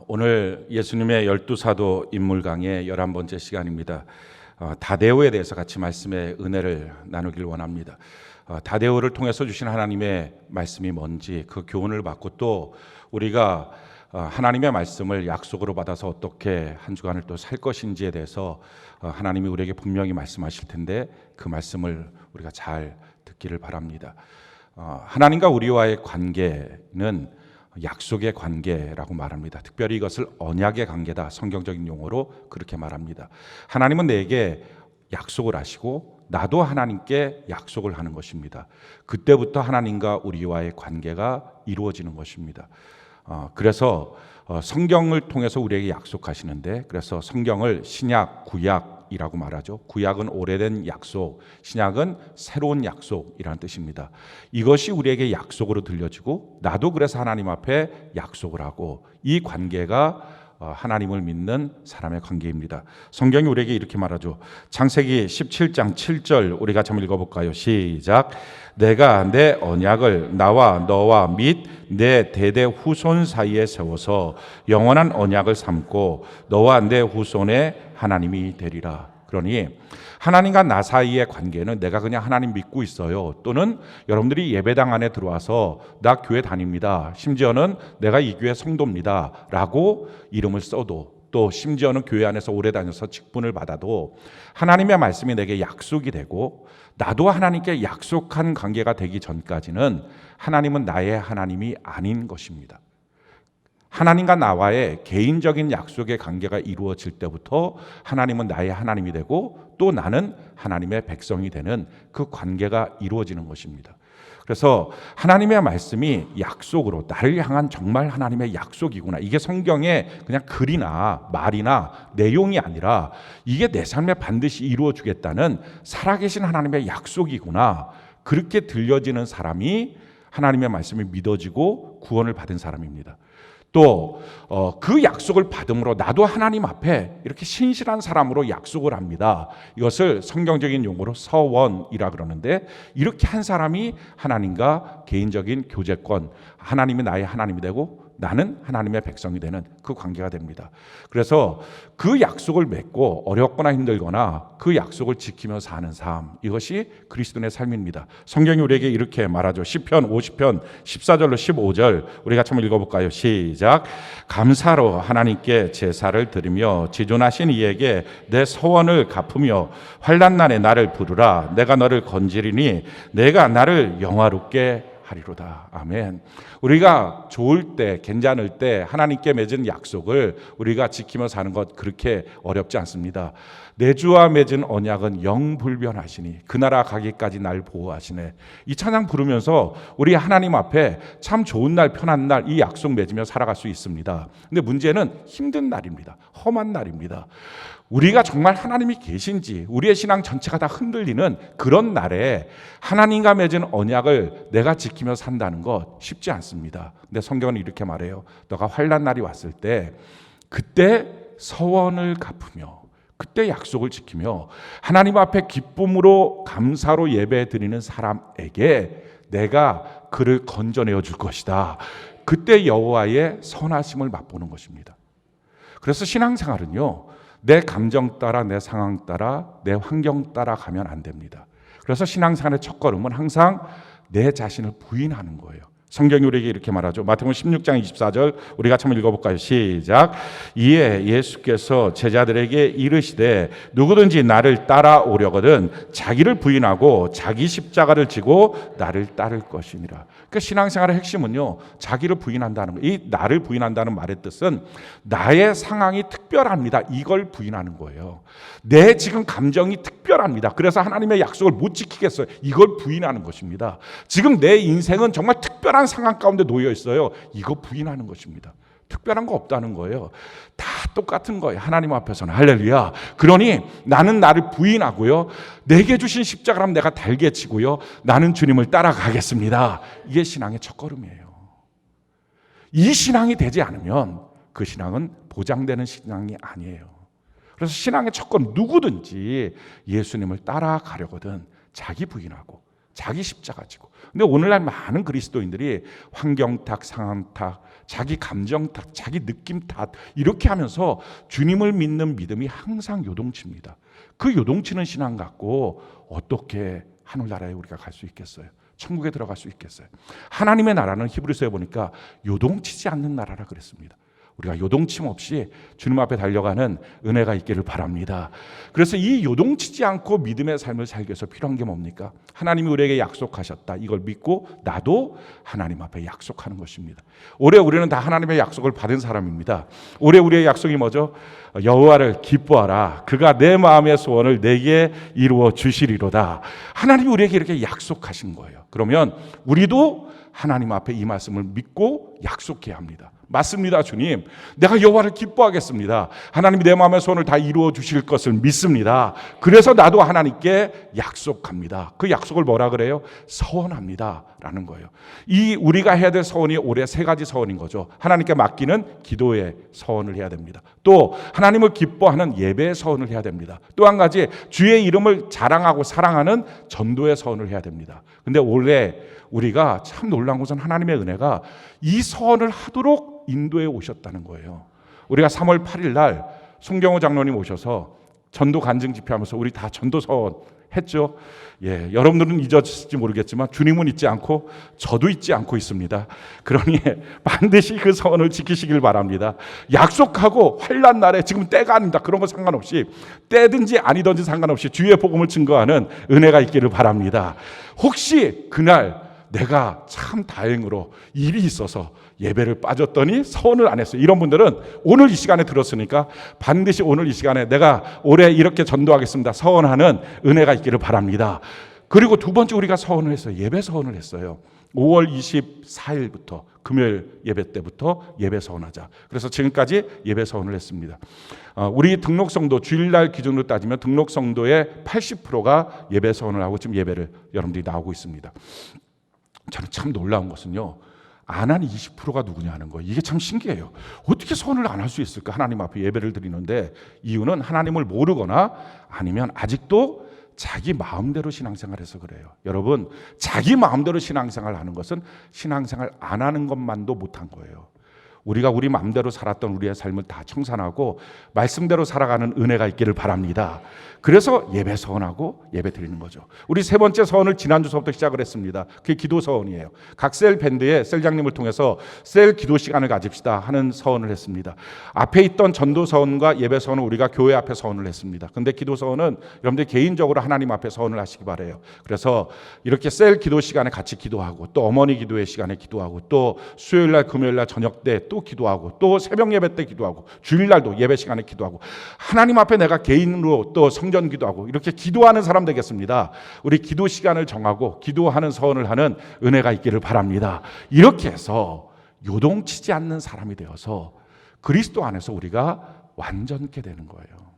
오늘 예수님의 12사도 인물 강의 11번째 시간입니다. 다데오에 대해서 같이 말씀의 은혜를 나누길 원합니다. 다데오를 통해서 주신 하나님의 말씀이 뭔지 그 교훈을 받고 또 우리가 하나님의 말씀을 약속으로 받아서 어떻게 한 주간을 또 살 것인지에 대해서 하나님이 우리에게 분명히 말씀하실 텐데 그 말씀을 우리가 잘 듣기를 바랍니다. 하나님과 우리와의 관계는 약속의 관계라고 말합니다. 특별히 이것을 언약의 관계다. 성경적인 용어로 그렇게 말합니다. 하나님은 내게 약속을 하시고 나도 하나님께 약속을 하는 것입니다. 그때부터 하나님과 우리와의 관계가 이루어지는 것입니다. 그래서 성경을 통해서 우리에게 약속하시는데, 그래서 성경을 신약, 구약이라고 말하죠. 구약은 오래된 약속, 신약은 새로운 약속이라는 뜻입니다. 이것이 우리에게 약속으로 들려지고 나도 그래서 하나님 앞에 약속을 하고, 이 관계가 하나님을 믿는 사람의 관계입니다. 성경이 우리에게 이렇게 말하죠. 창세기 17장 7절 우리 같이 한번 읽어볼까요? 시작. 내가 내 언약을 나와 너와 및 내 대대 후손 사이에 세워서 영원한 언약을 삼고 너와 내 후손의 하나님이 되리라. 그러니 하나님과 나 사이의 관계는 내가 그냥 하나님 믿고 있어요, 또는 여러분들이 예배당 안에 들어와서 나 교회 다닙니다, 심지어는 내가 이 교회 성도입니다 라고 이름을 써도, 또 심지어는 교회 안에서 오래 다녀서 직분을 받아도 하나님의 말씀이 내게 약속이 되고 나도 하나님께 약속한 관계가 되기 전까지는 하나님은 나의 하나님이 아닌 것입니다. 하나님과 나와의 개인적인 약속의 관계가 이루어질 때부터 하나님은 나의 하나님이 되고 또 나는 하나님의 백성이 되는 그 관계가 이루어지는 것입니다. 그래서 하나님의 말씀이 약속으로 나를 향한 정말 하나님의 약속이구나, 이게 성경의 그냥 글이나 말이나 내용이 아니라 이게 내 삶에 반드시 이루어주겠다는 살아계신 하나님의 약속이구나, 그렇게 들려지는 사람이 하나님의 말씀이 믿어지고 구원을 받은 사람입니다. 또 그 약속을 받음으로 나도 하나님 앞에 이렇게 신실한 사람으로 약속을 합니다. 이것을 성경적인 용어로 서원이라 그러는데, 이렇게 한 사람이 하나님과 개인적인 교제권, 하나님이 나의 하나님이 되고 나는 하나님의 백성이 되는 그 관계가 됩니다. 그래서 그 약속을 맺고 어렵거나 힘들거나 그 약속을 지키며 사는 삶, 이것이 그리스도인의 삶입니다. 성경이 우리에게 이렇게 말하죠. 시편 50편 14절로 15절 우리 같이 한번 읽어볼까요? 시작. 감사로 하나님께 제사를 드리며 지존하신 이에게 내 서원을 갚으며 환난 날에 나를 부르라. 내가 너를 건지리니 내가 나를 영화롭게 하리로다. 아멘. 우리가 좋을 때, 괜찮을 때 하나님께 맺은 약속을 우리가 지키며 사는 것 그렇게 어렵지 않습니다. 내 주와 맺은 언약은 영불변하시니 그 나라 가기까지 날 보호하시네. 이 찬양 부르면서 우리 하나님 앞에 참 좋은 날, 편한 날 이 약속 맺으며 살아갈 수 있습니다. 근데 문제는 힘든 날입니다. 험한 날입니다. 우리가 정말 하나님이 계신지, 우리의 신앙 전체가 다 흔들리는 그런 날에 하나님과 맺은 언약을 내가 지키며 산다는 것 쉽지 않습니다. 근데 성경은 이렇게 말해요. 너가 환난 날이 왔을 때 그때 서원을 갚으며 그때 약속을 지키며 하나님 앞에 기쁨으로 감사로 예배 드리는 사람에게 내가 그를 건져내어 줄 것이다. 그때 여호와의 선하심을 맛보는 것입니다. 그래서 신앙생활은요, 내 감정 따라, 내 상황 따라, 내 환경 따라 가면 안 됩니다. 그래서 신앙생활의 첫걸음은 항상 내 자신을 부인하는 거예요. 성경이 우리에게 이렇게 말하죠. 마태복음 16장 24절 우리 같이 한번 읽어볼까요? 시작. 이에 예수께서 제자들에게 이르시되 누구든지 나를 따라오려거든 자기를 부인하고 자기 십자가를 지고 나를 따를 것이니라. 그러니까 신앙생활의 핵심은요, 자기를 부인한다는 거예요. 이 나를 부인한다는 말의 뜻은 나의 상황이 특별합니다, 이걸 부인하는 거예요. 내 지금 감정이 특별합니다, 그래서 하나님의 약속을 못 지키겠어요, 이걸 부인하는 것입니다. 지금 내 인생은 정말 특별한 상황 가운데 놓여 있어요, 이거 부인하는 것입니다. 특별한 거 없다는 거예요. 다 똑같은 거예요, 하나님 앞에서는. 할렐루야. 그러니 나는 나를 부인하고요, 내게 주신 십자가를 내가 달게 치고요, 나는 주님을 따라가겠습니다. 이게 신앙의 첫걸음이에요. 이 신앙이 되지 않으면 그 신앙은 보장되는 신앙이 아니에요. 그래서 신앙의 첫걸음, 누구든지 예수님을 따라가려거든 자기 부인하고 자기 십자가 지고. 근데 오늘날 많은 그리스도인들이 환경 탓, 상황 탓, 자기 감정 탓, 자기 느낌 탓 이렇게 하면서 주님을 믿는 믿음이 항상 요동칩니다. 그 요동치는 신앙 갖고 어떻게 하늘나라에 우리가 갈 수 있겠어요? 천국에 들어갈 수 있겠어요? 하나님의 나라는 히브리서에 보니까 요동치지 않는 나라라 그랬습니다. 우리가 요동침 없이 주님 앞에 달려가는 은혜가 있기를 바랍니다. 그래서 이 요동치지 않고 믿음의 삶을 살기 위해서 필요한 게 뭡니까? 하나님이 우리에게 약속하셨다. 이걸 믿고 나도 하나님 앞에 약속하는 것입니다. 올해 우리는 다 하나님의 약속을 받은 사람입니다. 올해 우리의 약속이 뭐죠? 여호와를 기뻐하라. 그가 내 마음의 소원을 내게 이루어 주시리로다. 하나님이 우리에게 이렇게 약속하신 거예요. 그러면 우리도 하나님 앞에 이 말씀을 믿고 약속해야 합니다. 맞습니다, 주님. 내가 여호와를 기뻐하겠습니다. 하나님이 내 마음의 소원을 다 이루어 주실 것을 믿습니다. 그래서 나도 하나님께 약속합니다. 그 약속을 뭐라 그래요? 서원합니다 라는 거예요. 이 우리가 해야 될 서원이 올해 3가지 서원인 거죠. 하나님께 맡기는 기도의 서원을 해야 됩니다. 또 하나님을 기뻐하는 예배의 서원을 해야 됩니다. 또 한 가지 주의 이름을 자랑하고 사랑하는 전도의 서원을 해야 됩니다. 근데 올해 우리가 참 놀라운 것은 하나님의 은혜가 이 서원을 하도록 인도에 오셨다는 거예요. 우리가 3월 8일 날 송경호 장로님 오셔서 전도 간증 집회하면서 우리 다 전도 서원 했죠. 예, 여러분들은 잊었을지 모르겠지만 주님은 잊지 않고 저도 잊지 않고 있습니다. 그러니 반드시 그 서원을 지키시길 바랍니다. 약속하고 환난 날에 지금 때가 아닙니다. 그런 거 상관없이 때든지 아니든지 상관없이 주의 복음을 증거하는 은혜가 있기를 바랍니다. 혹시 그날 내가 참 다행으로 일이 있어서 예배를 빠졌더니 서원을 안 했어요. 이런 분들은 오늘 이 시간에 들었으니까 반드시 오늘 이 시간에 내가 올해 이렇게 전도하겠습니다. 서원하는 은혜가 있기를 바랍니다. 그리고 두 번째 우리가 서원을 했어요. 예배 서원을 했어요. 5월 24일부터 금요일 예배 때부터 예배 서원하자. 그래서 지금까지 예배 서원을 했습니다. 우리 등록성도 주일날 기준으로 따지면 등록성도의 80%가 예배 서원을 하고 지금 예배를 여러분들이 나오고 있습니다. 저는 참 놀라운 것은요, 안 한 20%가 누구냐 하는 거예요. 이게 참 신기해요. 어떻게 서원을 안 할 수 있을까? 하나님 앞에 예배를 드리는데 이유는 하나님을 모르거나 아니면 아직도 자기 마음대로 신앙생활해서 그래요. 여러분, 자기 마음대로 신앙생활 하는 것은 신앙생활 안 하는 것만도 못한 거예요. 우리가 우리 마음대로 살았던 우리의 삶을 다 청산하고 말씀대로 살아가는 은혜가 있기를 바랍니다. 그래서 예배 서원하고 예배 드리는 거죠. 우리 3번째 서원을 지난주서부터 시작을 했습니다. 그게 기도 서원이에요. 각 셀 밴드의 셀장님을 통해서 셀 기도 시간을 가집시다 하는 서원을 했습니다. 앞에 있던 전도 서원과 예배 서원은 우리가 교회 앞에 서원을 했습니다. 근데 기도 서원은 여러분들 개인적으로 하나님 앞에 서원을 하시기 바라요. 그래서 이렇게 셀 기도 시간에 같이 기도하고 또 어머니 기도회 시간에 기도하고 또 수요일날 금요일날 저녁 때 또 기도하고 또 새벽 예배 때 기도하고 주일날도 예배 시간에 기도하고 하나님 앞에 내가 개인으로 또 성전 기도하고 이렇게 기도하는 사람 되겠습니다. 우리 기도 시간을 정하고 기도하는 서원을 하는 은혜가 있기를 바랍니다. 이렇게 해서 요동치지 않는 사람이 되어서 그리스도 안에서 우리가 완전케 되는 거예요.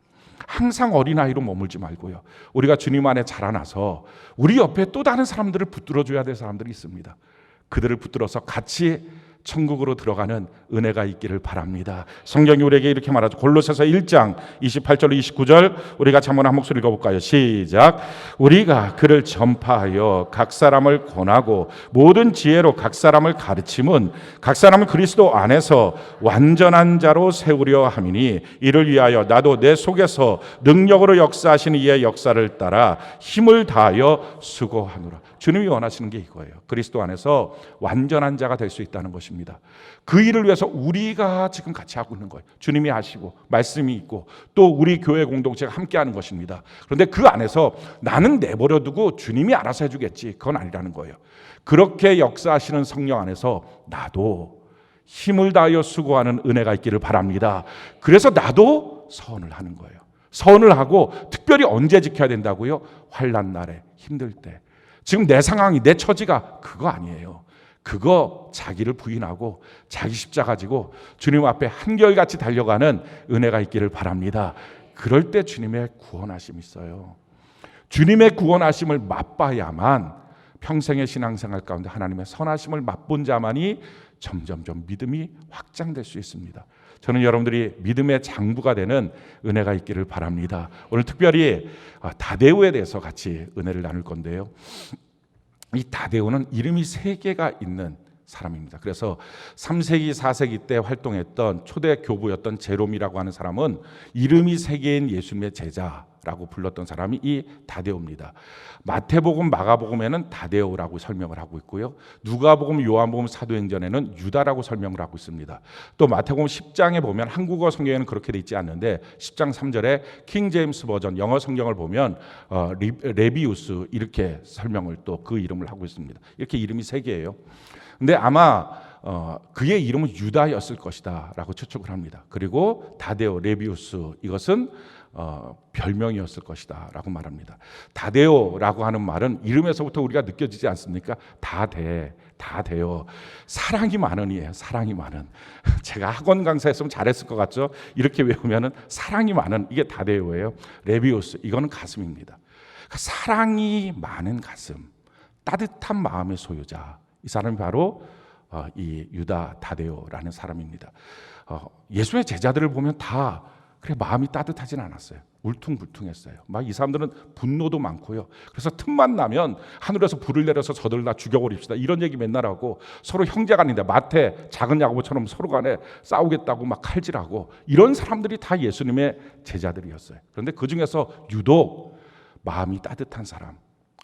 항상 어린아이로 머물지 말고요. 우리가 주님 안에 자라나서 우리 옆에 또 다른 사람들을 붙들어줘야 될 사람들이 있습니다. 그들을 붙들어서 같이 천국으로 들어가는 은혜가 있기를 바랍니다. 성경이 우리에게 이렇게 말하죠. 골로새서 1장 28절 29절 우리가 한번 한 목소리 읽어볼까요? 시작. 우리가 그를 전파하여 각 사람을 권하고 모든 지혜로 각 사람을 가르침은 각 사람을 그리스도 안에서 완전한 자로 세우려 함이니 이를 위하여 나도 내 속에서 능력으로 역사하시는 이의 역사를 따라 힘을 다하여 수고하노라. 주님이 원하시는 게 이거예요. 그리스도 안에서 완전한 자가 될 수 있다는 것입니다. 그 일을 위해서 우리가 지금 같이 하고 있는 거예요. 주님이 하시고 말씀이 있고 또 우리 교회 공동체가 함께 하는 것입니다. 그런데 그 안에서 나는 내버려 두고 주님이 알아서 해주겠지, 그건 아니라는 거예요. 그렇게 역사하시는 성령 안에서 나도 힘을 다하여 수고하는 은혜가 있기를 바랍니다. 그래서 나도 서원을 하는 거예요. 서원을 하고 특별히 언제 지켜야 된다고요? 환난 날에, 힘들 때. 지금 내 상황이, 내 처지가 그거 아니에요. 그거 자기를 부인하고 자기 십자가 지고 주님 앞에 한결같이 달려가는 은혜가 있기를 바랍니다. 그럴 때 주님의 구원하심이 있어요. 주님의 구원하심을 맛봐야만 평생의 신앙생활 가운데 하나님의 선하심을 맛본 자만이 점점점 믿음이 확장될 수 있습니다. 저는 여러분들이 믿음의 장부가 되는 은혜가 있기를 바랍니다. 오늘 특별히 다데오에 대해서 같이 은혜를 나눌 건데요. 이 다데오는 이름이 3개가 있는 사람입니다. 그래서 3세기, 4세기 때 활동했던 초대 교부였던 제롬이라고 하는 사람은 이름이 3개인 예수님의 제자라고 불렀던 사람이 이 다데오입니다. 마태복음, 마가복음에는 다데오라고 설명을 하고 있고요. 누가복음, 요한복음, 사도행전에는 유다라고 설명을 하고 있습니다. 또 마태복음 10장에 보면 한국어 성경에는 그렇게 돼 있지 않는데 10장 3절에 킹 제임스 버전 영어 성경을 보면 레비우스 이렇게 설명을 또 그 이름을 하고 있습니다. 이렇게 이름이 3개예요. 근데 아마 그의 이름은 유다였을 것이다 라고 추측을 합니다. 그리고 다데오, 레비우스 이것은 별명이었을 것이다 라고 말합니다. 다데오라고 하는 말은 이름에서부터 우리가 느껴지지 않습니까? 다돼요. 사랑이 많은이에요. 사랑이 많은. 제가 학원 강사했으면 잘했을 것 같죠? 이렇게 외우면은 사랑이 많은, 이게 다데오예요. 레비우스, 이거는 가슴입니다. 그러니까 사랑이 많은 가슴, 따뜻한 마음의 소유자, 이 사람이 바로 이 유다 다데오라는 사람입니다. 예수의 제자들을 보면 다 그래 마음이 따뜻하진 않았어요. 울퉁불퉁했어요. 막 이 사람들은 분노도 많고요. 그래서 틈만 나면 하늘에서 불을 내려서 저들 다 죽여버립시다, 이런 얘기 맨날 하고, 서로 형제가 아닌데 마태 작은 야고보처럼 서로 간에 싸우겠다고 막 칼질하고, 이런 사람들이 다 예수님의 제자들이었어요. 그런데 그 중에서 유독 마음이 따뜻한 사람,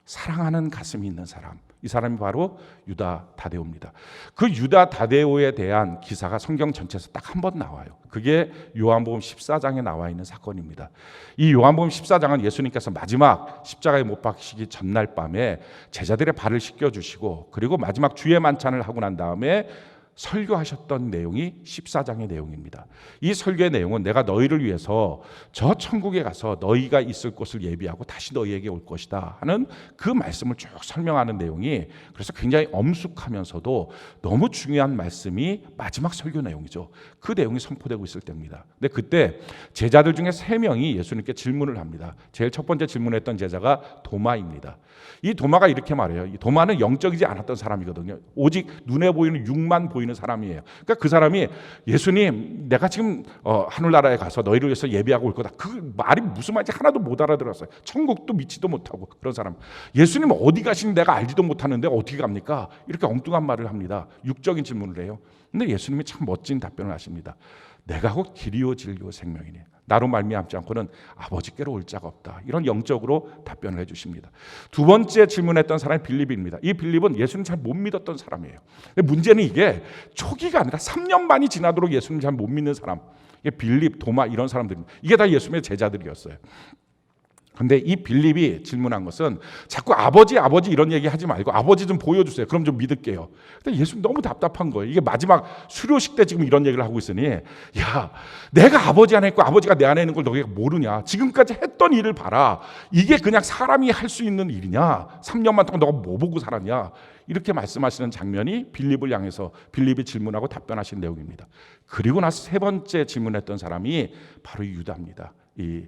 사랑하는 가슴이 있는 사람, 이 사람이 바로 유다 다데오입니다. 그 유다 다데오에 대한 기사가 성경 전체에서 딱 한 번 나와요. 그게 요한복음 14장에 나와 있는 사건입니다. 이 요한복음 14장은 예수님께서 마지막 십자가에 못 박히시기 전날 밤에 제자들의 발을 씻겨주시고, 그리고 마지막 주의 만찬을 하고 난 다음에 설교하셨던 내용이 14장의 내용입니다. 이 설교의 내용은 내가 너희를 위해서 저 천국에 가서 너희가 있을 곳을 예비하고 다시 너희에게 올 것이다 하는 그 말씀을 쭉 설명하는 내용이, 그래서 굉장히 엄숙하면서도 너무 중요한 말씀이 마지막 설교 내용이죠. 그 내용이 선포되고 있을 때입니다. 근데 그때 제자들 중에 3명이 예수님께 질문을 합니다. 제일 첫 번째 질문했던 제자가 도마입니다. 이 도마가 이렇게 말해요. 이 도마는 영적이지 않았던 사람이거든요. 오직 눈에 보이는 육만 보이는 사람이에요. 그러니까 그 사람이 예수님, 내가 지금 하늘나라에 가서 너희를 위해서 예비하고 올 거다, 그 말이 무슨 말인지 하나도 못 알아들었어요. 천국도 믿지도 못하고 그런 사람. 예수님 어디 가시는지 내가 알지도 못하는데 어떻게 갑니까? 이렇게 엉뚱한 말을 합니다. 육적인 질문을 해요. 근데 예수님이 참 멋진 답변을 하십니다. 내가 곧 길이요 진리요 생명이니 나로 말미암지 않고는 아버지께로 올 자가 없다. 이런 영적으로 답변을 해주십니다. 두 번째 질문했던 사람이 빌립입니다. 이 빌립은 예수님 잘 못 믿었던 사람이에요. 근데 문제는 이게 초기가 아니라 3년 만이 지나도록 예수님 잘 못 믿는 사람, 이게 빌립, 도마 이런 사람들입니다. 이게 다 예수님의 제자들이었어요. 근데 이 빌립이 질문한 것은 자꾸 아버지 이런 얘기 하지 말고 아버지 좀 보여주세요. 그럼 좀 믿을게요. 근데 예수님 너무 답답한 거예요. 이게 마지막 수료식 때 지금 이런 얘기를 하고 있으니, 야, 내가 아버지 안에 있고 아버지가 내 안에 있는 걸 너희가 모르냐? 지금까지 했던 일을 봐라. 이게 그냥 사람이 할 수 있는 일이냐? 3년만 동안 너가 뭐 보고 살았냐? 이렇게 말씀하시는 장면이 빌립을 향해서 빌립이 질문하고 답변하신 내용입니다. 그리고 나서 3번째 질문했던 사람이 바로 유다입니다. 이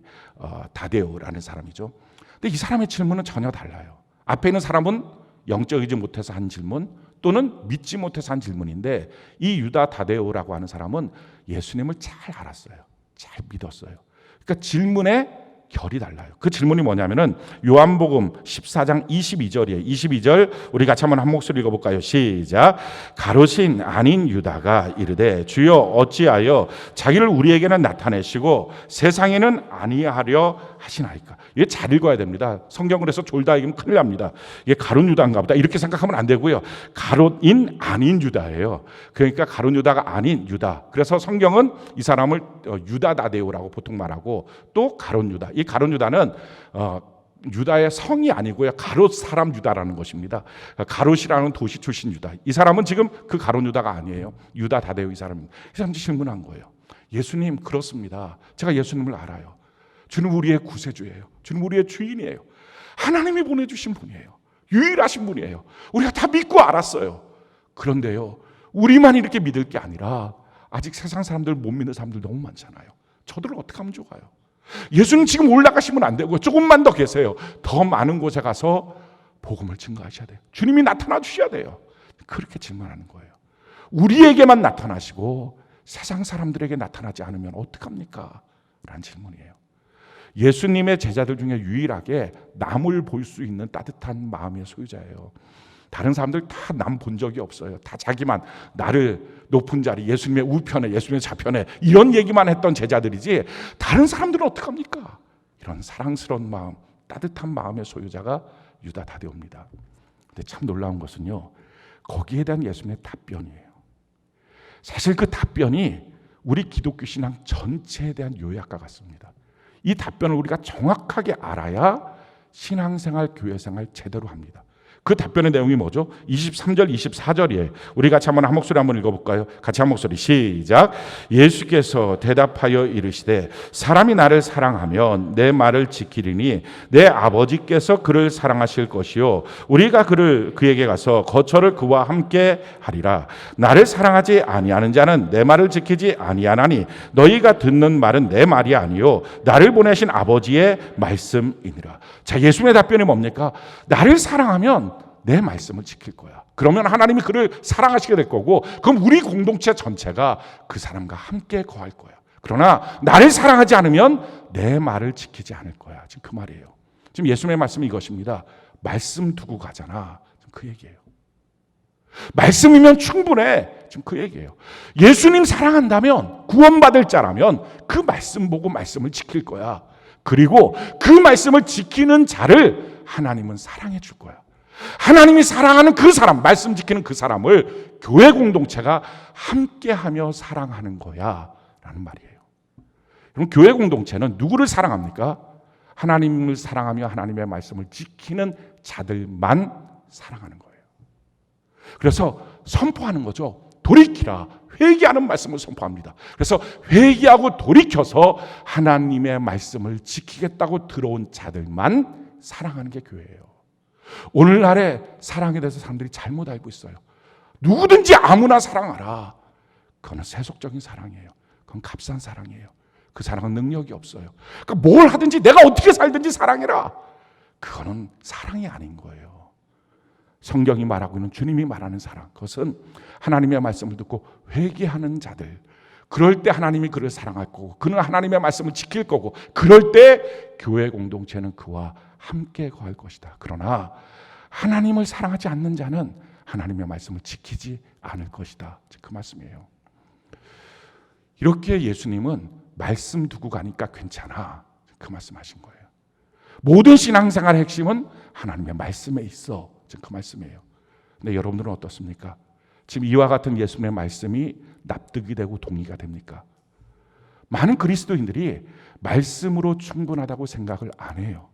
다데오라는 사람이죠. 근데 이 사람의 질문은 전혀 달라요. 앞에 있는 사람은 영적이지 못해서 한 질문, 또는 믿지 못해서 한 질문인데, 이 유다 다데오라고 하는 사람은 예수님을 잘 알았어요. 잘 믿었어요. 그러니까 질문의 결이 달라요. 그 질문이 뭐냐면은 요한복음 14장 22절이에요. 22절 우리 같이 한번 한 목소리 읽어볼까요? 시작. 가롯인 아닌 유다가 이르되 주여 어찌하여 자기를 우리에게는 나타내시고 세상에는 아니하려 하시나이까. 이게 잘 읽어야 됩니다. 성경을 해서 졸다 읽으면 큰일 납니다. 이게 가롯 유다인가 보다 이렇게 생각하면 안 되고요. 가롯인 아닌 유다예요. 그러니까 가롯 유다가 아닌 유다. 그래서 성경은 이 사람을 유다 다데오라고 보통 말하고, 또 가롯 유다. 이 가롯 유다는 유다의 성이 아니고요, 가롯 사람 유다라는 것입니다. 가롯이라는 도시 출신 유다. 이 사람은 지금 그 가롯 유다가 아니에요. 유다 다데오 이 사람입니다. 이 사람이 질문한 거예요. 예수님, 그렇습니다. 제가 예수님을 알아요. 주는 우리의 구세주예요. 주는 우리의 주인이에요. 하나님이 보내주신 분이에요. 유일하신 분이에요. 우리가 다 믿고 알았어요. 그런데요, 우리만 이렇게 믿을 게 아니라 아직 세상 사람들 못 믿는 사람들 너무 많잖아요. 저들을 어떻게 하면 좋아요? 예수님 지금 올라가시면 안 되고 조금만 더 계세요. 더 많은 곳에 가서 복음을 증거하셔야 돼요. 주님이 나타나 주셔야 돼요. 그렇게 질문하는 거예요. 우리에게만 나타나시고 세상 사람들에게 나타나지 않으면 어떡합니까? 라는 질문이에요. 예수님의 제자들 중에 유일하게 남을 볼 수 있는 따뜻한 마음의 소유자예요. 다른 사람들 다 남 본 적이 없어요. 다 자기만 나를 높은 자리, 예수님의 우편에, 예수님의 좌편에 이런 얘기만 했던 제자들이지 다른 사람들은 어떡합니까? 이런 사랑스러운 마음, 따뜻한 마음의 소유자가 유다 다데오입니다. 근데 참 놀라운 것은요, 거기에 대한 예수님의 답변이에요. 사실 그 답변이 우리 기독교 신앙 전체에 대한 요약과 같습니다. 이 답변을 우리가 정확하게 알아야 신앙생활, 교회생활 제대로 합니다. 그 답변의 내용이 뭐죠? 23절, 24절이에요. 우리 같이 한번 한 목소리 한번 읽어볼까요? 같이 한 목소리 시작. 예수께서 대답하여 이르시되 사람이 나를 사랑하면 내 말을 지키리니 내 아버지께서 그를 사랑하실 것이요 우리가 그에게 가서 거처를 그와 함께 하리라. 나를 사랑하지 아니하는 자는 내 말을 지키지 아니하나니 너희가 듣는 말은 내 말이 아니요 나를 보내신 아버지의 말씀이니라. 자, 예수님의 답변이 뭡니까? 나를 사랑하면 내 말씀을 지킬 거야. 그러면 하나님이 그를 사랑하시게 될 거고, 그럼 우리 공동체 전체가 그 사람과 함께 거할 거야. 그러나 나를 사랑하지 않으면 내 말을 지키지 않을 거야. 지금 그 말이에요. 지금 예수님의 말씀이 이것입니다. 말씀 두고 가잖아. 지금 그 얘기예요. 말씀이면 충분해. 지금 그 얘기예요. 예수님 사랑한다면, 구원받을 자라면 그 말씀 보고 말씀을 지킬 거야. 그리고 그 말씀을 지키는 자를 하나님은 사랑해 줄 거야. 하나님이 사랑하는 그 사람, 말씀 지키는 그 사람을 교회 공동체가 함께하며 사랑하는 거야 라는 말이에요. 그럼 교회 공동체는 누구를 사랑합니까? 하나님을 사랑하며 하나님의 말씀을 지키는 자들만 사랑하는 거예요. 그래서 선포하는 거죠. 돌이키라. 회개하는 말씀을 선포합니다. 그래서 회개하고 돌이켜서 하나님의 말씀을 지키겠다고 들어온 자들만 사랑하는 게 교회예요. 오늘날의 사랑에 대해서 사람들이 잘못 알고 있어요. 누구든지 아무나 사랑하라. 그건 세속적인 사랑이에요. 그건 값싼 사랑이에요. 그 사랑은 능력이 없어요. 그러니까 뭘 하든지 내가 어떻게 살든지 사랑해라. 그거는 사랑이 아닌 거예요. 성경이 말하고 있는 주님이 말하는 사랑, 그것은 하나님의 말씀을 듣고 회개하는 자들, 그럴 때 하나님이 그를 사랑할 거고 그는 하나님의 말씀을 지킬 거고 그럴 때 교회 공동체는 그와 함께 거할 것이다. 그러나 하나님을 사랑하지 않는 자는 하나님의 말씀을 지키지 않을 것이다. 그 말씀이에요. 이렇게 예수님은 말씀 두고 가니까 괜찮아. 그 말씀하신 거예요. 모든 신앙생활의 핵심은 하나님의 말씀에 있어. 지금 그 말씀이에요. 근데 여러분들은 어떻습니까? 지금 이와 같은 예수님의 말씀이 납득이 되고 동의가 됩니까? 많은 그리스도인들이 말씀으로 충분하다고 생각을 안 해요.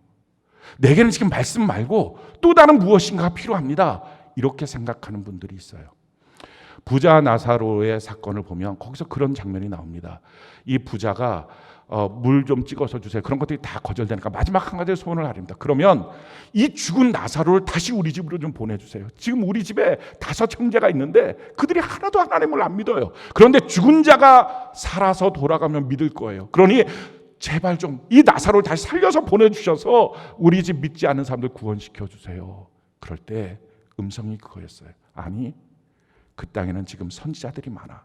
내게는 지금 말씀 말고 또 다른 무엇인가가 필요합니다. 이렇게 생각하는 분들이 있어요. 부자 나사로의 사건을 보면 거기서 그런 장면이 나옵니다. 이 부자가 물 좀 찍어서 주세요. 그런 것들이 다 거절되니까 마지막 한 가지 소원을 하립니다. 그러면 이 죽은 나사로를 다시 우리 집으로 좀 보내주세요. 지금 우리 집에 5 형제가 있는데 그들이 하나도 하나님을 안 믿어요. 그런데 죽은 자가 살아서 돌아가면 믿을 거예요. 그러니 제발 좀 이 나사로를 다시 살려서 보내주셔서 우리 집 믿지 않는 사람들 구원시켜 주세요. 그럴 때 음성이 그거였어요. 아니, 그 땅에는 지금 선지자들이 많아.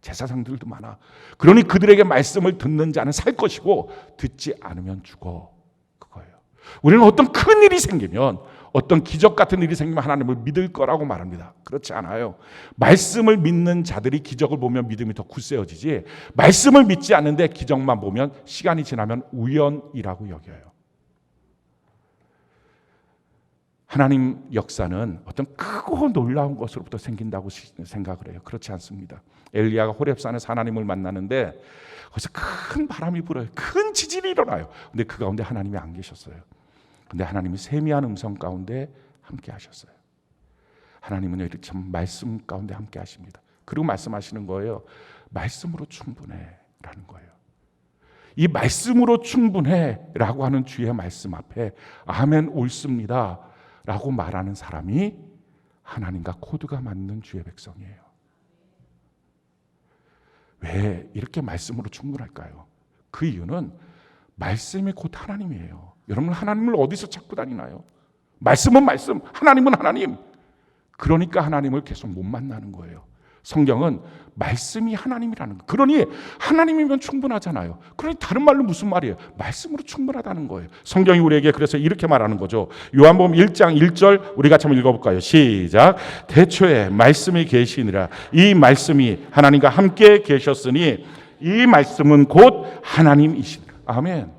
제사장들도 많아. 그러니 그들에게 말씀을 듣는 자는 살 것이고 듣지 않으면 죽어. 그거예요. 우리는 어떤 큰 일이 생기면, 어떤 기적 같은 일이 생기면 하나님을 믿을 거라고 말합니다. 그렇지 않아요. 말씀을 믿는 자들이 기적을 보면 믿음이 더 굳세어지지, 말씀을 믿지 않는데 기적만 보면 시간이 지나면 우연이라고 여겨요. 하나님 역사는 어떤 크고 놀라운 것으로부터 생긴다고 생각을 해요. 그렇지 않습니다. 엘리야가 호렙산에서 하나님을 만나는데 거기서 큰 바람이 불어요. 큰 지진이 일어나요. 근데 그 가운데 하나님이 안 계셨어요. 근데 하나님이 세미한 음성 가운데 함께 하셨어요. 하나님은 이렇게 참 말씀 가운데 함께 하십니다. 그리고 말씀하시는 거예요. 말씀으로 충분해 라는 거예요. 이 말씀으로 충분해 라고 하는 주의 말씀 앞에 아멘 옳습니다 라고 말하는 사람이 하나님과 코드가 맞는 주의 백성이에요. 왜 이렇게 말씀으로 충분할까요? 그 이유는 말씀이 곧 하나님이에요. 여러분, 하나님을 어디서 찾고 다니나요? 말씀은 말씀, 하나님은 하나님. 그러니까 하나님을 계속 못 만나는 거예요. 성경은 말씀이 하나님이라는 거. 그러니 하나님이면 충분하잖아요. 그러니 다른 말로 무슨 말이에요? 말씀으로 충분하다는 거예요. 성경이 우리에게 그래서 이렇게 말하는 거죠. 요한복음 1장 1절 우리 같이 한번 읽어볼까요? 시작. 태초에 말씀이 계시니라. 이 말씀이 하나님과 함께 계셨으니 이 말씀은 곧 하나님이시니라. 아멘.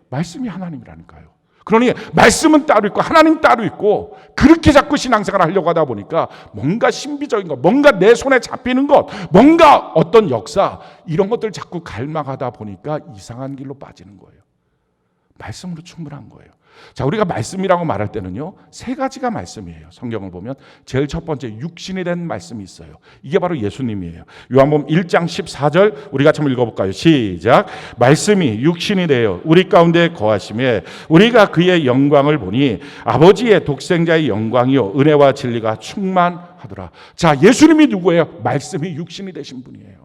말씀이 하나님이라니까요. 그러니 말씀은 따로 있고 하나님 따로 있고, 그렇게 자꾸 신앙생활을 하려고 하다 보니까 뭔가 신비적인 것, 뭔가 내 손에 잡히는 것, 뭔가 어떤 역사, 이런 것들 자꾸 갈망하다 보니까 이상한 길로 빠지는 거예요. 말씀으로 충분한 거예요. 자, 우리가 말씀이라고 말할 때는요, 세 가지가 말씀이에요. 성경을 보면 제일 첫 번째 육신이 된 말씀이 있어요. 이게 바로 예수님이에요. 요한복음 1장 14절 우리 같이 한번 읽어볼까요? 시작. 말씀이 육신이 되어 우리 가운데 거하심에 우리가 그의 영광을 보니 아버지의 독생자의 영광이요 은혜와 진리가 충만하더라. 자, 예수님이 누구예요? 말씀이 육신이 되신 분이에요.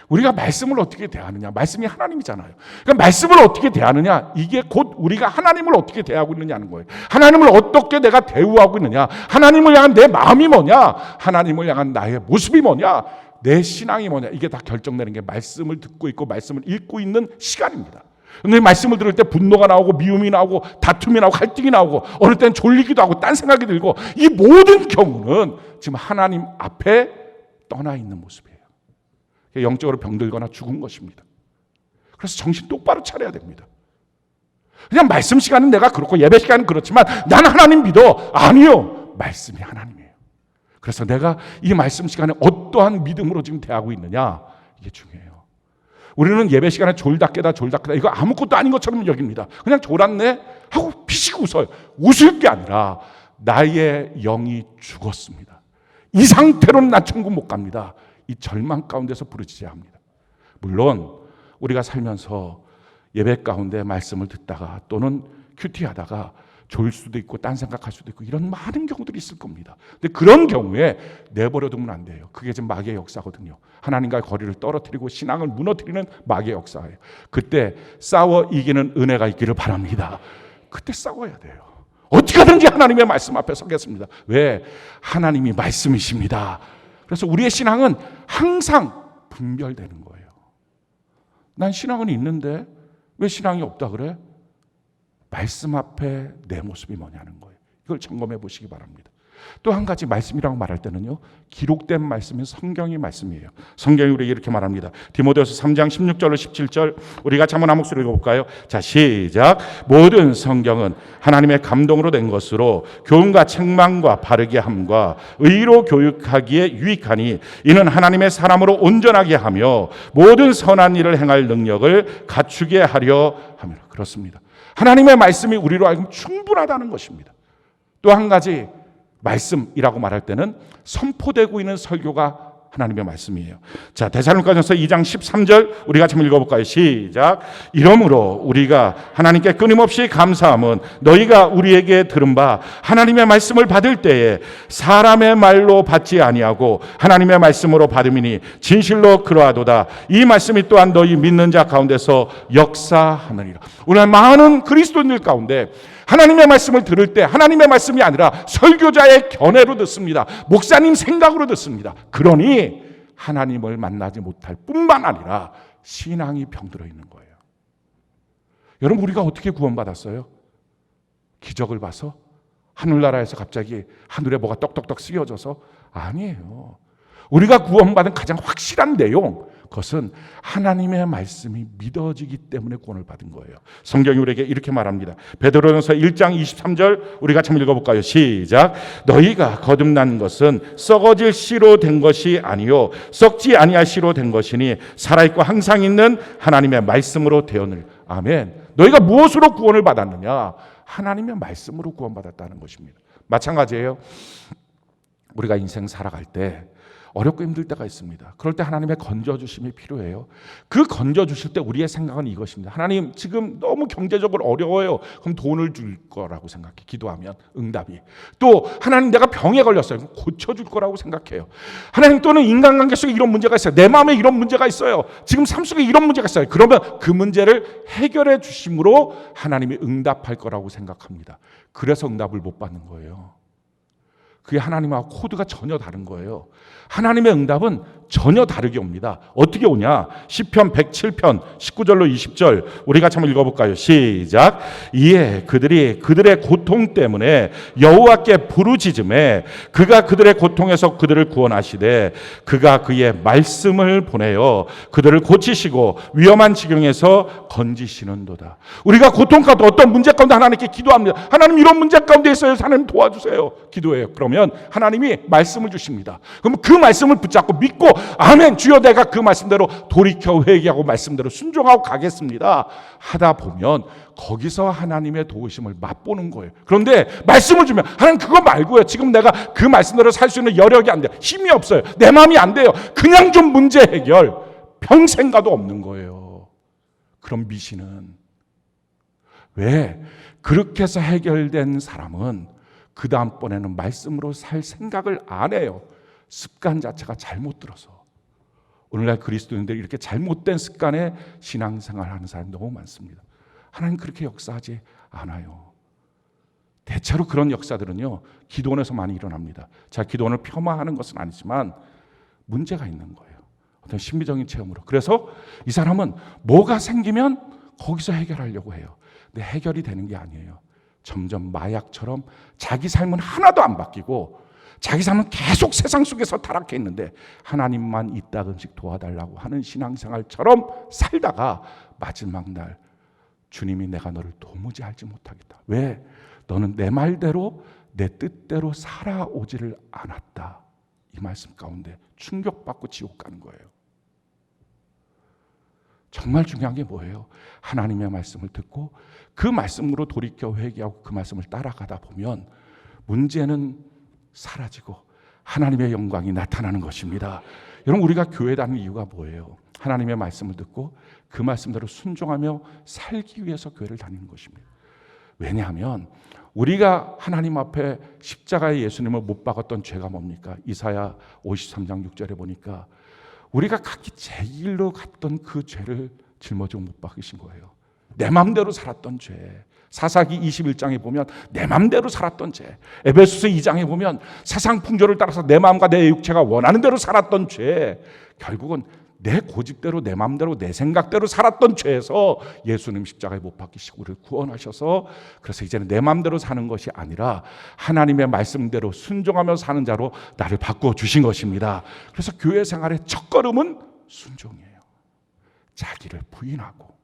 우리가 말씀을 어떻게 대하느냐? 말씀이 하나님이잖아요. 그러니까 말씀을 어떻게 대하느냐? 이게 곧 우리가 하나님을 어떻게 대하고 있느냐는 거예요. 하나님을 어떻게 내가 대우하고 있느냐? 하나님을 향한 내 마음이 뭐냐? 하나님을 향한 나의 모습이 뭐냐? 내 신앙이 뭐냐? 이게 다 결정되는 게 말씀을 듣고 있고 말씀을 읽고 있는 시간입니다. 근데 말씀을 들을 때 분노가 나오고 미움이 나오고 다툼이 나오고 갈등이 나오고 어느 때는 졸리기도 하고 딴 생각이 들고, 이 모든 경우는 지금 하나님 앞에 떠나 있는 모습이에요. 영적으로 병들거나 죽은 것입니다. 그래서 정신 똑바로 차려야 됩니다. 그냥 말씀 시간은 내가 그렇고 예배 시간은 그렇지만 나는 하나님 믿어. 아니요. 말씀이 하나님이에요. 그래서 내가 이 말씀 시간에 어떠한 믿음으로 지금 대하고 있느냐, 이게 중요해요. 우리는 예배 시간에 졸다 깨다 이거 아무것도 아닌 것처럼 여깁니다. 그냥 졸았네 하고 피식 웃어요. 웃을 게 아니라 나의 영이 죽었습니다. 이 상태로는 나 천국 못 갑니다. 이 절망 가운데서 부르짖어야 합니다. 물론 우리가 살면서 예배 가운데 말씀을 듣다가 또는 큐티하다가 졸 수도 있고 딴 생각할 수도 있고 이런 많은 경우들이 있을 겁니다. 근데 그런 경우에 내버려 두면 안 돼요. 그게 지금 마귀의 역사거든요. 하나님과의 거리를 떨어뜨리고 신앙을 무너뜨리는 마귀의 역사예요. 그때 싸워 이기는 은혜가 있기를 바랍니다. 그때 싸워야 돼요. 어떻게든지 하나님의 말씀 앞에 서겠습니다. 왜? 하나님이 말씀이십니다. 그래서 우리의 신앙은 항상 분별되는 거예요. 난 신앙은 있는데 왜 신앙이 없다 그래? 말씀 앞에 내 모습이 뭐냐는 거예요. 이걸 점검해 보시기 바랍니다. 또 한 가지 말씀이라고 말할 때는요, 기록된 말씀은 성경이 말씀이에요. 성경이 우리에게 이렇게 말합니다. 디모데후서 3장 16절로 17절 우리 같이 한번 한 목소리 읽어볼까요? 자, 시작. 모든 성경은 하나님의 감동으로 된 것으로 교훈과 책망과 바르게 함과 의로 교육하기에 유익하니 이는 하나님의 사람으로 온전하게 하며 모든 선한 일을 행할 능력을 갖추게 하려 함이라. 그렇습니다. 하나님의 말씀이 우리로 하여금 충분하다는 것입니다. 또 한 가지 말씀이라고 말할 때는 선포되고 있는 설교가 하나님의 말씀이에요. 자, 데살로니가전서 2장 13절 우리 같이 한번 읽어볼까요? 시작. 이러므로 우리가 하나님께 끊임없이 감사함은 너희가 우리에게 들은 바 하나님의 말씀을 받을 때에 사람의 말로 받지 아니하고 하나님의 말씀으로 받음이니 진실로 그러하도다. 이 말씀이 또한 너희 믿는 자 가운데서 역사하느니라. 오늘 많은 그리스도인들 가운데 하나님의 말씀을 들을 때 하나님의 말씀이 아니라 설교자의 견해로 듣습니다. 목사님 생각으로 듣습니다. 그러니 하나님을 만나지 못할 뿐만 아니라 신앙이 병들어 있는 거예요. 여러분, 우리가 어떻게 구원받았어요? 기적을 봐서? 하늘나라에서 갑자기 하늘에 뭐가 떡떡떡 쓰여져서? 아니에요. 우리가 구원받은 가장 확실한 내용, 그것은 하나님의 말씀이 믿어지기 때문에 구원을 받은 거예요. 성경이 우리에게 이렇게 말합니다. 베드로전서 1장 23절 우리 같이 한번 읽어볼까요? 시작. 너희가 거듭난 것은 썩어질 씨로 된 것이 아니요 썩지 아니할 씨로 된 것이니 살아있고 항상 있는 하나님의 말씀으로 되었느니라. 아멘. 너희가 무엇으로 구원을 받았느냐? 하나님의 말씀으로 구원받았다는 것입니다. 마찬가지예요. 우리가 인생 살아갈 때 어렵고 힘들 때가 있습니다. 그럴 때 하나님의 건져주심이 필요해요. 그 건져주실 때 우리의 생각은 이것입니다. 하나님, 지금 너무 경제적으로 어려워요. 그럼 돈을 줄 거라고 생각해. 기도하면 응답이. 또 하나님, 내가 병에 걸렸어요. 그럼 고쳐줄 거라고 생각해요. 하나님, 또는 인간관계 속에 이런 문제가 있어요. 내 마음에 이런 문제가 있어요. 지금 삶 속에 이런 문제가 있어요. 그러면 그 문제를 해결해 주심으로 하나님이 응답할 거라고 생각합니다. 그래서 응답을 못 받는 거예요. 그게 하나님하고 코드가 전혀 다른 거예요. 하나님의 응답은 전혀 다르게 옵니다. 어떻게 오냐? 시편 107편 19절로 20절 우리 같이 한번 읽어볼까요? 시작. 이에 그들이 그들의 고통 때문에 여호와께 부르짖음에 그가 그들의 고통에서 그들을 구원하시되 그가 그의 말씀을 보내어 그들을 고치시고 위험한 지경에서 건지시는도다. 우리가 고통 가운데 어떤 문제 가운데 하나님께 기도합니다. 하나님 이런 문제 가운데 있어요. 하나님 도와주세요. 기도해요. 그러면 하나님이 말씀을 주십니다. 그럼 그 말씀을 붙잡고 믿고 아멘 주여 내가 그 말씀대로 돌이켜 회개하고 말씀대로 순종하고 가겠습니다 하다 보면 거기서 하나님의 도우심을 맛보는 거예요. 그런데 말씀을 주면 하나님 그거 말고요. 지금 내가 그 말씀대로 살 수 있는 여력이 안 돼요. 힘이 없어요. 내 마음이 안 돼요. 그냥 좀 문제 해결 평생 가도 없는 거예요. 그런 미신은 왜 그렇게 해서 해결된 사람은 그 다음번에는 말씀으로 살 생각을 안 해요. 습관 자체가 잘못 들어서. 오늘날 그리스도인들이 이렇게 잘못된 습관에 신앙생활하는 사람이 너무 많습니다. 하나님 그렇게 역사하지 않아요. 대체로 그런 역사들은요 기도원에서 많이 일어납니다. 자, 기도원을 폄하하는 것은 아니지만 문제가 있는 거예요. 어떤 심리적인 체험으로. 그래서 이 사람은 뭐가 생기면 거기서 해결하려고 해요. 근데 해결이 되는 게 아니에요. 점점 마약처럼 자기 삶은 하나도 안 바뀌고 자기 삶은 계속 세상 속에서 타락해 있는데 하나님만 이따금씩 도와달라고 하는 신앙생활처럼 살다가 마지막 날 주님이 내가 너를 도무지 알지 못하겠다. 왜? 너는 내 말대로 내 뜻대로 살아오지를 않았다. 이 말씀 가운데 충격받고 지옥 가는 거예요. 정말 중요한 게 뭐예요? 하나님의 말씀을 듣고 그 말씀으로 돌이켜 회개하고 그 말씀을 따라가다 보면 문제는 사라지고 하나님의 영광이 나타나는 것입니다. 여러분 우리가 교회 다니는 이유가 뭐예요? 하나님의 말씀을 듣고 그 말씀대로 순종하며 살기 위해서 교회를 다니는 것입니다. 왜냐하면 우리가 하나님 앞에 십자가의 예수님을 못 박았던 죄가 뭡니까? 이사야 53장 6절에 보니까 우리가 각기 제 길로 갔던 그 죄를 짊어지고 못 박으신 거예요. 내 마음대로 살았던 죄. 사사기 21장에 보면 내 마음대로 살았던 죄. 에베소서 2장에 보면 세상 풍조를 따라서 내 마음과 내 육체가 원하는 대로 살았던 죄. 결국은 내 고집대로 내 마음대로 내 생각대로 살았던 죄에서 예수님 십자가에 못 박히시고 우리를 구원하셔서 그래서 이제는 내 마음대로 사는 것이 아니라 하나님의 말씀대로 순종하며 사는 자로 나를 바꾸어 주신 것입니다. 그래서 교회 생활의 첫걸음은 순종이에요. 자기를 부인하고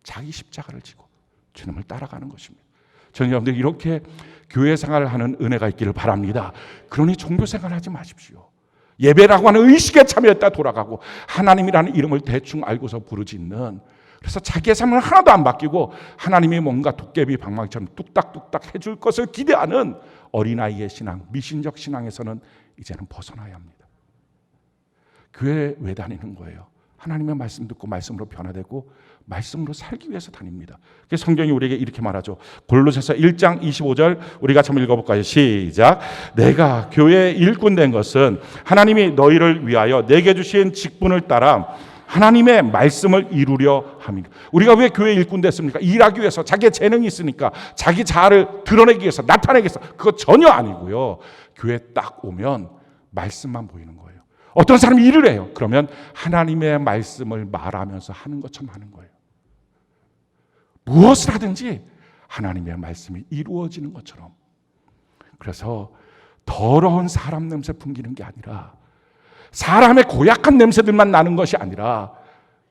자기 십자가를 지고 주님을 따라가는 것입니다. 저는 여러분들 이렇게 교회 생활을 하는 은혜가 있기를 바랍니다. 그러니 종교 생활하지 마십시오. 예배라고 하는 의식에 참여했다 돌아가고 하나님이라는 이름을 대충 알고서 부르짖는, 그래서 자기의 삶은 하나도 안 바뀌고 하나님이 뭔가 도깨비 방망이처럼 뚝딱뚝딱 해줄 것을 기대하는 어린아이의 신앙, 미신적 신앙에서는 이제는 벗어나야 합니다. 교회에 왜 다니는 거예요? 하나님의 말씀 듣고 말씀으로 변화되고 말씀으로 살기 위해서 다닙니다. 그래서 성경이 우리에게 이렇게 말하죠. 골로새서 1장 25절 우리 같이 한번 읽어볼까요? 시작. 내가 교회의 일꾼 된 것은 하나님이 너희를 위하여 내게 주신 직분을 따라 하나님의 말씀을 이루려 함이다. 우리가 왜 교회 일꾼 됐습니까? 일하기 위해서, 자기의 재능이 있으니까, 자기 자아를 드러내기 위해서, 나타내기 위해서. 그거 전혀 아니고요. 교회 딱 오면 말씀만 보이는 거예요. 어떤 사람이 일을 해요. 그러면 하나님의 말씀을 말하면서 하는 것처럼 하는 거예요. 무엇을 하든지 하나님의 말씀이 이루어지는 것처럼. 그래서 더러운 사람 냄새 풍기는 게 아니라, 사람의 고약한 냄새들만 나는 것이 아니라,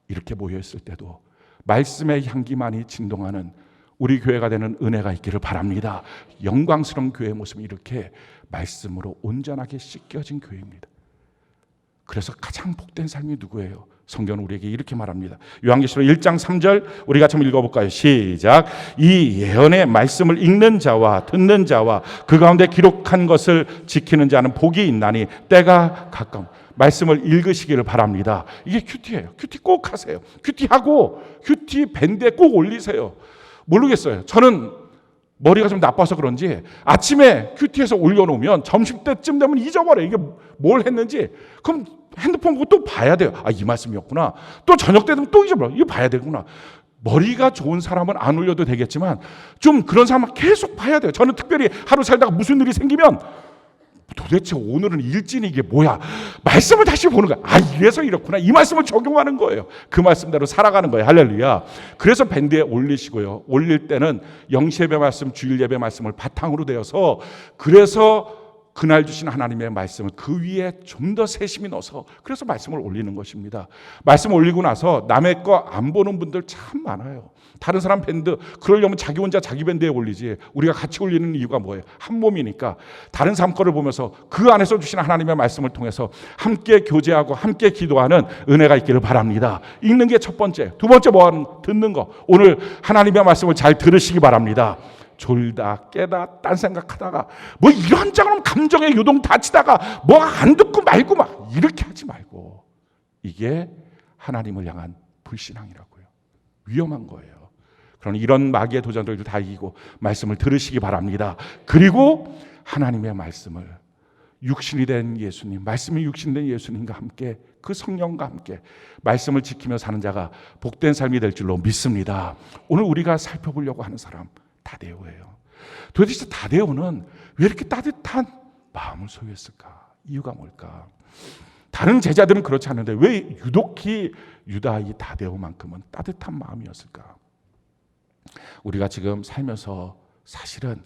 이렇게 모여있을 때도 말씀의 향기만이 진동하는 우리 교회가 되는 은혜가 있기를 바랍니다. 영광스러운 교회의 모습이 이렇게 말씀으로 온전하게 씻겨진 교회입니다. 그래서 가장 복된 삶이 누구예요? 성경은 우리에게 이렇게 말합니다. 요한계시록 1장 3절 우리 같이 한번 읽어볼까요? 시작. 이 예언의 말씀을 읽는 자와 듣는 자와 그 가운데 기록한 것을 지키는 자는 복이 있나니 때가 가까운. 말씀을 읽으시기를 바랍니다. 이게 큐티예요. 큐티 꼭 하세요. 큐티하고 큐티 밴드에 꼭 올리세요. 모르겠어요. 저는 머리가 좀 나빠서 그런지 아침에 큐티에서 올려놓으면 점심때쯤 되면 잊어버려요. 이게 뭘 했는지. 그럼 핸드폰 보고 또 봐야 돼요. 아, 이 말씀이었구나. 또 저녁 때 되면 또 잊어버려요. 이거 봐야 되구나. 머리가 좋은 사람은 안 올려도 되겠지만 좀 그런 사람은 계속 봐야 돼요. 저는 특별히 하루 살다가 무슨 일이 생기면 도대체 오늘은 일진이 이게 뭐야? 말씀을 다시 보는 거야. 이래서 이렇구나. 이 말씀을 적용하는 거예요. 그 말씀대로 살아가는 거예요. 할렐루야. 그래서 밴드에 올리시고요. 올릴 때는 영시예배 말씀, 주일예배 말씀을 바탕으로 되어서, 그래서 그날 주신 하나님의 말씀을 그 위에 좀 더 세심히 넣어서, 그래서 말씀을 올리는 것입니다. 말씀 올리고 나서 남의 거 안 보는 분들 참 많아요. 다른 사람 밴드, 그러려면 자기 혼자 자기 밴드에 올리지, 우리가 같이 올리는 이유가 뭐예요? 한 몸이니까. 다른 사람 거를 보면서 그 안에서 주신 하나님의 말씀을 통해서 함께 교제하고 함께 기도하는 은혜가 있기를 바랍니다. 읽는 게 첫 번째. 두 번째 듣는 거. 오늘 하나님의 말씀을 잘 들으시기 바랍니다. 졸다 깨다 딴 생각하다가 뭐 이런저런 감정의 요동 다치다가 뭐 안 듣고 말고 막 이렇게 하지 말고, 이게 하나님을 향한 불신앙이라고요. 위험한 거예요. 그러니 이런 마귀의 도전들도 다 이기고 말씀을 들으시기 바랍니다. 그리고 하나님의 말씀을, 육신이 된 예수님, 말씀이 육신이 된 예수님과 함께, 그 성령과 함께 말씀을 지키며 사는 자가 복된 삶이 될 줄로 믿습니다. 오늘 우리가 살펴보려고 하는 사람 다데오예요. 도대체 다데오는 왜 이렇게 따뜻한 마음을 소유했을까? 이유가 뭘까? 다른 제자들은 그렇지 않은데 왜 유독히 유다 이 다데오만큼은 따뜻한 마음이었을까? 우리가 지금 살면서 사실은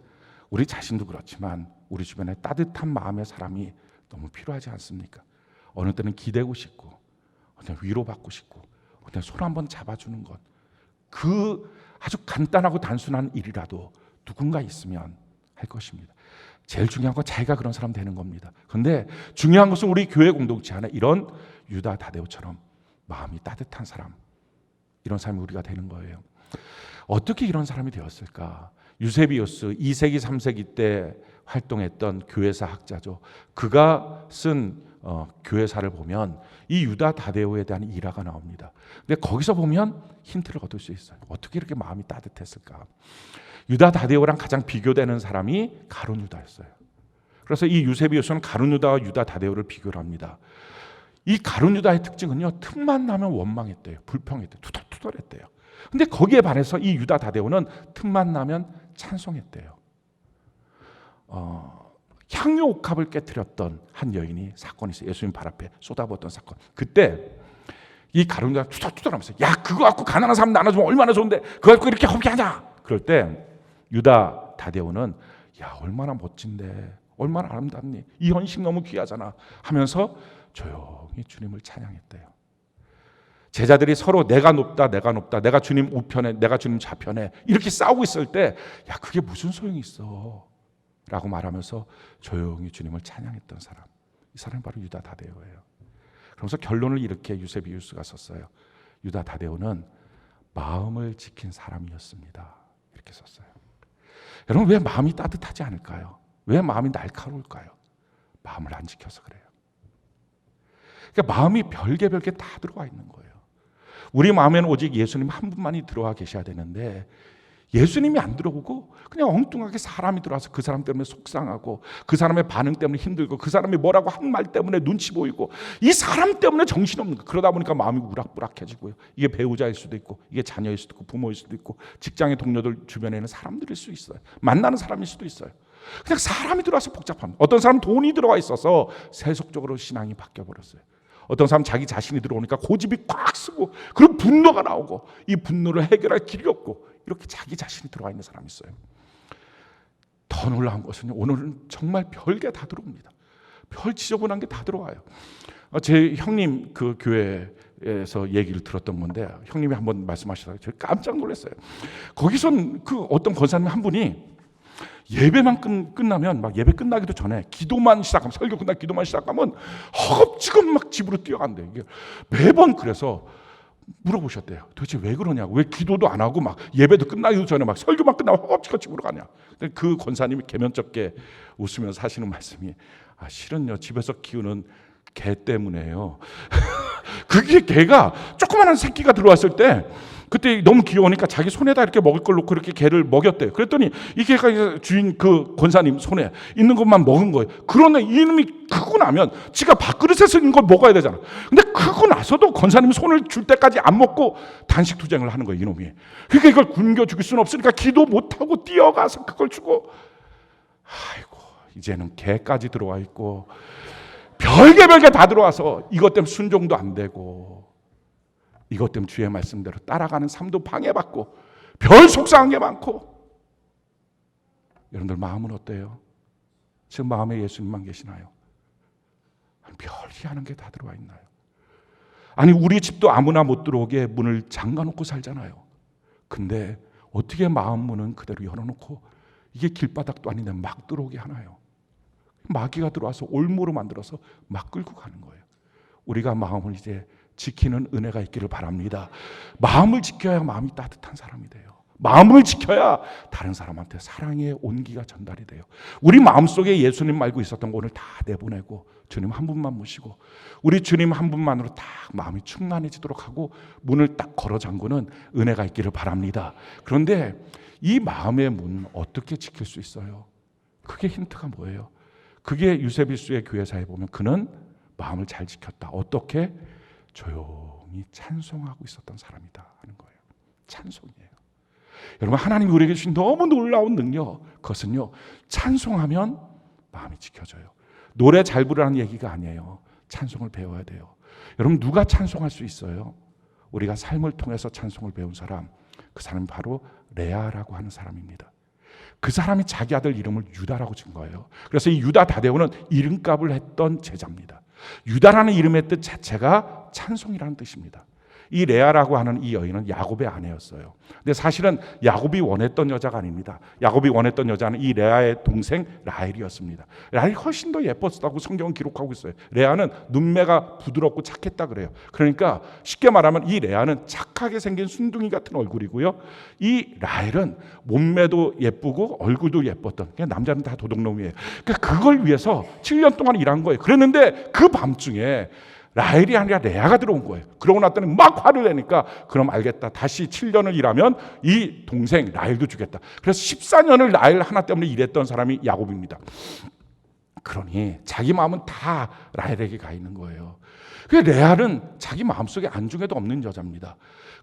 우리 자신도 그렇지만 우리 주변에 따뜻한 마음의 사람이 너무 필요하지 않습니까? 어느 때는 기대고 싶고, 어느 때는 위로받고 싶고, 어느 때는 손 한번 잡아주는 것, 그 아주 간단하고 단순한 일이라도 누군가 있으면 할 것입니다. 제일 중요한 건 자기가 그런 사람 되는 겁니다. 그런데 중요한 것은 우리 교회 공동체 안에 이런 유다 다데오처럼 마음이 따뜻한 사람, 이런 사람이 우리가 되는 거예요. 어떻게 이런 사람이 되었을까? 유세비우스 2세기 3세기 때 활동했던 교회사 학자죠. 그가 쓴 교회사를 보면 이 유다 다데오에 대한 일화가 나옵니다. 근데 거기서 보면 힌트를 얻을 수 있어요. 어떻게 이렇게 마음이 따뜻했을까? 유다 다데오랑 가장 비교되는 사람이 가룟 유다였어요. 그래서 이 유세비우스는 가룟 유다와 유다 다데오를 비교를 합니다. 이 가룟 유다의 특징은요, 틈만 나면 원망했대요. 불평했대요. 투덜투덜했대요. 근데 거기에 반해서 이 유다 다데오는 틈만 나면 찬송했대요. 향유 옥합을 깨뜨렸던 한 여인이 사건이 있어요. 예수님 발 앞에 쏟아부었던 사건. 그때 이 가룟 유다가 투덜투덜하면서, 야, 그거 갖고 가난한 사람 나눠주면 얼마나 좋은데 그거 갖고 이렇게 허비하냐? 그럴 때 유다 다데오는, 야, 얼마나 멋진데, 얼마나 아름답니, 이 헌식 너무 귀하잖아 하면서 조용히 주님을 찬양했대요. 제자들이 서로 내가 높다, 내가 주님 우편에, 내가 주님 좌편에 이렇게 싸우고 있을 때, 야, 그게 무슨 소용이 있어 라고 말하면서 조용히 주님을 찬양했던 사람, 이 사람이 바로 유다 다데오예요. 그러면서 결론을 이렇게 유세비우스가 썼어요. 유다 다데오는 마음을 지킨 사람이었습니다. 이렇게 썼어요. 여러분, 왜 마음이 따뜻하지 않을까요? 왜 마음이 날카로울까요? 마음을 안 지켜서 그래요. 그러니까 마음이 별게 다 들어와 있는 거예요. 우리 마음에는 오직 예수님 한 분만이 들어와 계셔야 되는데, 예수님이 안 들어오고 그냥 엉뚱하게 사람이 들어와서 그 사람 때문에 속상하고, 그 사람의 반응 때문에 힘들고, 그 사람이 뭐라고 한 말 때문에 눈치 보이고, 이 사람 때문에 정신없는 거. 그러다 보니까 마음이 우락부락해지고요. 이게 배우자일 수도 있고, 이게 자녀일 수도 있고, 부모일 수도 있고, 직장의 동료들 주변에는 사람들일 수 있어요. 만나는 사람일 수도 있어요. 그냥 사람이 들어와서 복잡합니다. 어떤 사람은 돈이 들어와 있어서 세속적으로 신앙이 바뀌어버렸어요. 어떤 사람은 자기 자신이 들어오니까 고집이 꽉 쓰고, 그리고 분노가 나오고, 이 분노를 해결할 길이 없고, 이렇게 자기 자신이 들어와 있는 사람이 있어요. 더 놀라운 것은 오늘은 정말 별게 다 들어옵니다. 별 지저분한 게 다 들어와요. 제 형님 그 교회에서 얘기를 들었던 건데, 형님이 한번 말씀하시다가 제가 깜짝 놀랐어요. 거기선 그 어떤 권사님 한 분이 예배만 끝나면, 막 예배 끝나기도 전에 기도만 시작하면, 설교 끝나고 기도만 시작하면 허겁지겁 막 집으로 뛰어간대요. 이게 매번. 그래서 물어보셨대요. 도대체 왜 그러냐고. 왜 기도도 안 하고 막 예배도 끝나기도 전에 막 설교만 끝나고 허겁지겁 집으로 가냐. 근데 그 권사님이 개면쩍게 웃으면서 하시는 말씀이, 실은요, 집에서 키우는 개 때문에요. 그게 개가 조그마한 새끼가 들어왔을 때, 그때 너무 귀여우니까 자기 손에다 이렇게 먹을 걸 놓고 이렇게 개를 먹였대요. 그랬더니 이 개가 주인 그 권사님 손에 있는 것만 먹은 거예요. 그런데 이놈이 크고 나면 지가 밥그릇에서 있는 걸 먹어야 되잖아. 근데 크고 나서도 권사님 손을 줄 때까지 안 먹고 단식 투쟁을 하는 거예요, 이놈이. 그러니까 이걸 굶겨 죽일 수는 없으니까 기도 못하고 뛰어가서 그걸 주고, 아이고, 이제는 개까지 들어와 있고 별게 다 들어와서 이것 때문에 순종도 안 되고 이것 때문에 주의 말씀대로 따라가는 삶도 방해받고 별 속상한 게 많고. 여러분들 마음은 어때요? 지금 마음에 예수님만 계시나요? 별 희한한 게 다 들어와 있나요? 아니 우리 집도 아무나 못 들어오게 문을 잠가놓고 살잖아요. 근데 어떻게 마음 문은 그대로 열어놓고 이게 길바닥도 아닌데 막 들어오게 하나요? 마귀가 들어와서 올무로 만들어서 막 끌고 가는 거예요. 우리가 마음을 이제 지키는 은혜가 있기를 바랍니다. 마음을 지켜야 마음이 따뜻한 사람이 돼요. 마음을 지켜야 다른 사람한테 사랑의 온기가 전달이 돼요. 우리 마음속에 예수님 말고 있었던 거 오늘 다 내보내고 주님 한 분만 모시고 우리 주님 한 분만으로 딱 마음이 충만해지도록 하고 문을 딱 걸어 잠그는 은혜가 있기를 바랍니다. 그런데 이 마음의 문 어떻게 지킬 수 있어요? 그게 힌트가 뭐예요? 그게 유세비스의 교회사에 보면 그는 마음을 잘 지켰다. 어떻게? 조용히 찬송하고 있었던 사람이다 하는 거예요. 찬송이에요. 여러분 하나님이 우리에게 주신 너무 놀라운 능력, 그것은요 찬송하면 마음이 지켜져요. 노래 잘 부르라는 얘기가 아니에요. 찬송을 배워야 돼요. 여러분 누가 찬송할 수 있어요? 우리가 삶을 통해서 찬송을 배운 사람, 그 사람이 바로 레아라고 하는 사람입니다. 그 사람이 자기 아들 이름을 유다라고 준 거예요. 그래서 이 유다 다데오는 이름값을 했던 제자입니다. 유다라는 이름의 뜻 자체가 찬송이라는 뜻입니다. 이 레아라고 하는 이 여인은 야곱의 아내였어요. 근데 사실은 야곱이 원했던 여자가 아닙니다. 야곱이 원했던 여자는 이 레아의 동생 라헬이었습니다. 라헬이 훨씬 더 예뻤다고 성경은 기록하고 있어요. 레아는 눈매가 부드럽고 착했다 그래요. 그러니까 쉽게 말하면 이 레아는 착하게 생긴 순둥이 같은 얼굴이고요. 이 라헬은 몸매도 예쁘고 얼굴도 예뻤던, 그냥 남자는 다 도둑놈이에요. 그러니까 그걸 위해서 7년 동안 일한 거예요. 그랬는데 그 밤중에 라헬이 아니라 레아가 들어온 거예요. 그러고 났더니 막 화를 내니까 그럼 알겠다. 다시 7년을 일하면 이 동생 라헬도 주겠다. 그래서 14년을 라헬 하나 때문에 일했던 사람이 야곱입니다. 그러니 자기 마음은 다 라헬에게 가 있는 거예요. 그래서 레아는 자기 마음속에 안중에도 없는 여자입니다.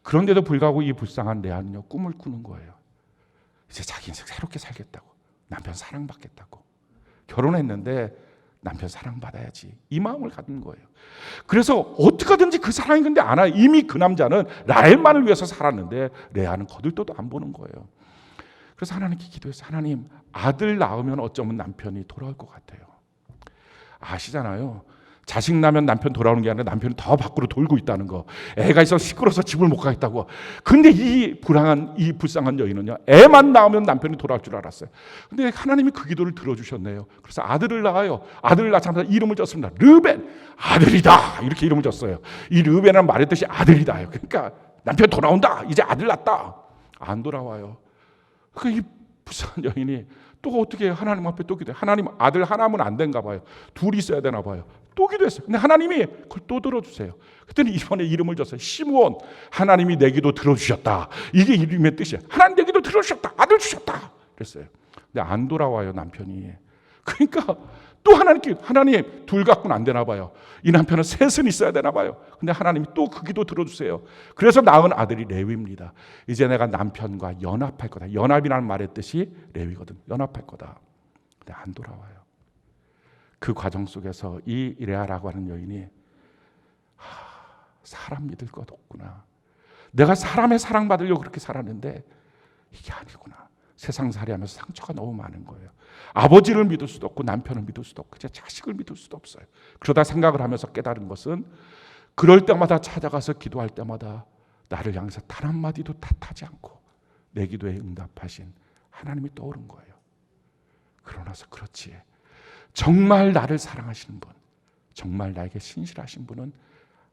그런데도 불구하고 이 불쌍한 레아는요 꿈을 꾸는 거예요. 이제 자기 인생 새롭게 살겠다고, 남편 사랑받겠다고. 결혼했는데 남편 사랑받아야지, 이 마음을 갖는 거예요. 그래서 어떻게든지 그 사랑이 근데 안 와요. 이미 그 남자는 라헬만을 위해서 살았는데 레아는 거들떠도 안 보는 거예요. 그래서 하나님께 기도해서 하나님 아들 낳으면 어쩌면 남편이 돌아올 것 같아요. 아시잖아요. 자식 낳으면 남편 돌아오는 게 아니라 남편이 더 밖으로 돌고 있다는 거. 애가 있어서 시끄러워서 집을 못 가겠다고. 근데 이 불쌍한 여인은요, 애만 낳으면 남편이 돌아올 줄 알았어요. 근데 하나님이 그 기도를 들어주셨네요. 그래서 아들을 낳아요. 아들을 낳자마자 이름을 졌습니다. 르벤, 아들이다, 이렇게 이름을 졌어요. 이 르벤이라는 말의 뜻이 아들이다요. 그러니까 남편 돌아온다, 이제 아들 낳았다. 안 돌아와요. 이 불쌍한 여인이 또 어떻게 해요? 하나님 앞에 또 기도해요. 하나님 아들 하나면 안 된가 봐요. 둘이 있어야 되나 봐요. 또 기도했어요. 근데 하나님이 그걸 또 들어주세요. 그랬더니 이번에 이름을 줬어요. 시므온. 하나님이 내 기도 들어주셨다. 이게 이름의 뜻이에요. 하나님 내 기도 들어주셨다. 아들 주셨다. 그랬어요. 근데 안 돌아와요 남편이. 그러니까 또 하나님 둘 갖고는 안 되나 봐요. 이 남편은 셋은 있어야 되나 봐요. 근데 하나님이 또 그 기도 들어주세요. 그래서 낳은 아들이 레위입니다. 이제 내가 남편과 연합할 거다. 연합이라는 말의 뜻이 레위거든. 연합할 거다. 근데 안 돌아와요. 그 과정 속에서 이 레아라고 하는 여인이 사람 믿을 것 없구나. 내가 사람의 사랑받으려고 그렇게 살았는데 이게 아니구나. 세상살이하면서 상처가 너무 많은 거예요. 아버지를 믿을 수도 없고 남편을 믿을 수도 없고 자식을 믿을 수도 없어요. 그러다 생각을 하면서 깨달은 것은 그럴 때마다 찾아가서 기도할 때마다 나를 향해서 단 한마디도 탓하지 않고 내 기도에 응답하신 하나님이 떠오른 거예요. 그러나서 그렇지, 정말 나를 사랑하시는 분, 정말 나에게 신실하신 분은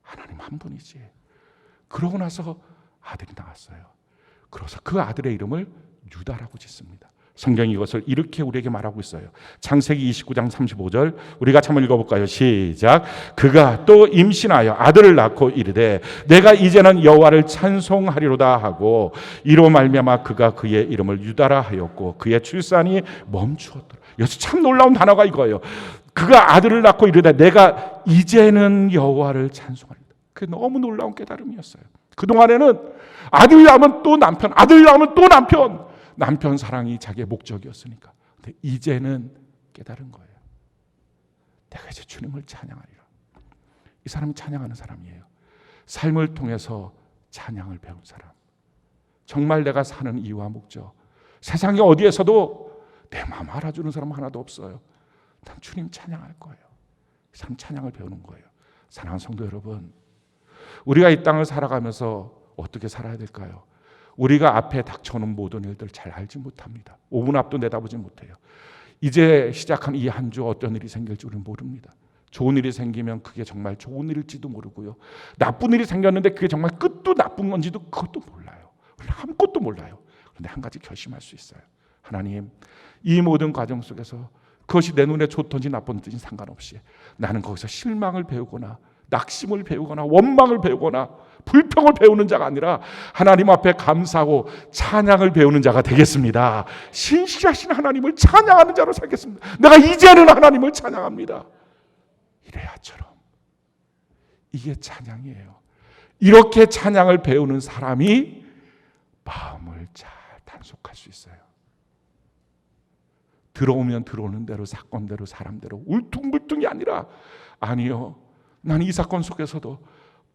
하나님 한 분이지. 그러고 나서 아들이 나왔어요. 그래서 그 아들의 이름을 유다라고 짓습니다. 성경이 이것을 이렇게 우리에게 말하고 있어요. 창세기 29장 35절 우리 같이 한번 읽어볼까요? 시작. 그가 또 임신하여 아들을 낳고 이르되 내가 이제는 여호와를 찬송하리로다 하고 이로 말미암아 그가 그의 이름을 유다라 하였고 그의 출산이 멈추었더라. 여기서 참 놀라운 단어가 이거예요. 그가 아들을 낳고 이르되 내가 이제는 여호와를 찬송하리로다. 그게 너무 놀라운 깨달음이었어요. 그동안에는 아들 낳으면 또 남편, 아들 낳으면 또 남편 사랑이 자기의 목적이었으니까. 근데 이제는 깨달은 거예요. 내가 이제 주님을 찬양하리라. 이 사람이 찬양하는 사람이에요. 삶을 통해서 찬양을 배운 사람. 정말 내가 사는 이유와 목적, 세상에 어디에서도 내 마음 알아주는 사람 하나도 없어요. 난 주님 찬양할 거예요. 이 사람 찬양을 배우는 거예요. 사랑하는 성도 여러분, 우리가 이 땅을 살아가면서 어떻게 살아야 될까요? 우리가 앞에 닥쳐오는 모든 일들 잘 알지 못합니다. 5분 앞도 내다보지 못해요. 이제 시작한 이 한 주 어떤 일이 생길지 우리는 모릅니다. 좋은 일이 생기면 그게 정말 좋은 일일지도 모르고요. 나쁜 일이 생겼는데 그게 정말 끝도 나쁜 건지도 그것도 몰라요. 아무것도 몰라요. 그런데 한 가지 결심할 수 있어요. 하나님, 이 모든 과정 속에서 그것이 내 눈에 좋든지 나쁜지 상관없이 나는 거기서 실망을 배우거나 낙심을 배우거나 원망을 배우거나 불평을 배우는 자가 아니라 하나님 앞에 감사하고 찬양을 배우는 자가 되겠습니다. 신실하신 하나님을 찬양하는 자로 살겠습니다. 내가 이제는 하나님을 찬양합니다. 이래야처럼. 이게 찬양이에요. 이렇게 찬양을 배우는 사람이 마음을 잘 단속할 수 있어요. 들어오면 들어오는 대로 사건대로 사람대로 울퉁불퉁이 아니라, 아니요, 난 이 사건 속에서도